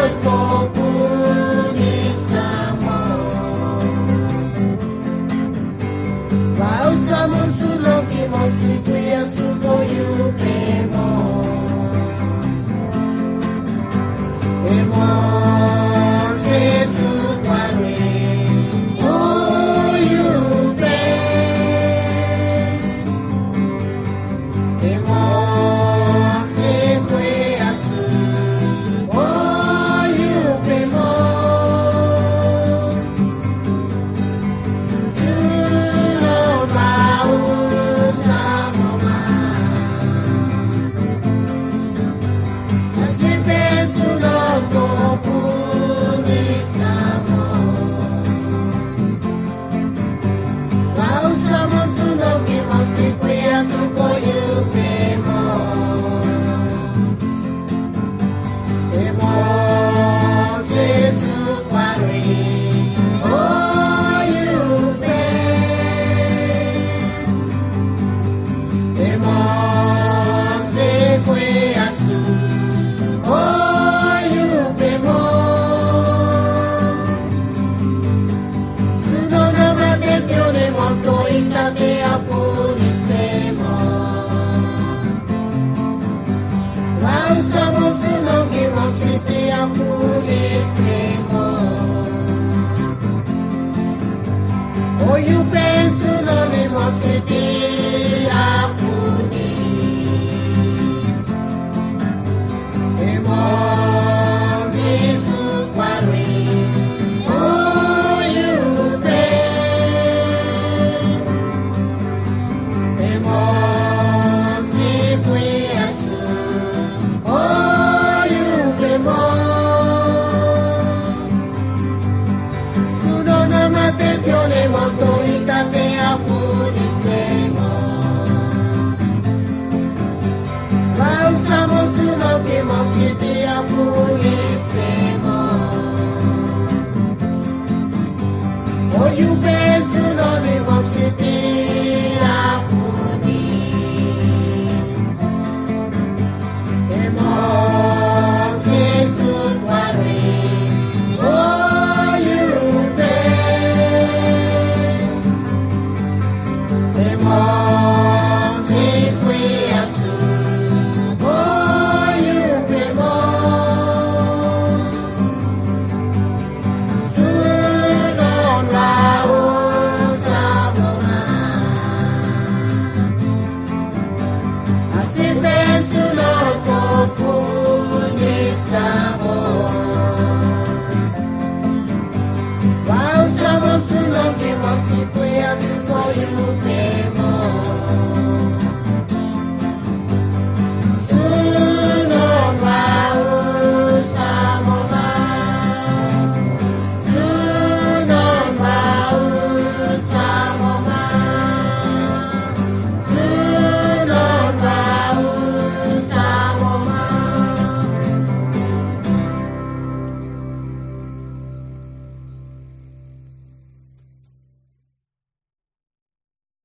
sunod ko punis ka mo. Wow sa mong sulog imong si Kuya sukoyuke mo. Emon Jesu pare oyuke. Emon je Kuya su oyuke mo. Sunod mau sa mga aswipin sunod ko punis ka mo. Wow sa mong sunog imong si Kuya sukoyuke mo. Emon Jesu pare oyuke. Emon je Kuya su oyuke mo. Sunod na matempyone mo to itate apunis mo. Wow sa mong sunog imong siti apunis mo. Oyuke sunod imong siti apunis. Emon Jesu pare oyuke. Emon si Kuya su oyuke mo. Sunod na matempyone mo to itate apunis mo. Wow sa mong sunog imong siti apunis mo. Oyuke sunod imong siti apunis. Emon Jesu pare oyuke. Emon si Kuya su oyuke mo. Sunod mau sa mga aswipin sunod ko punis ka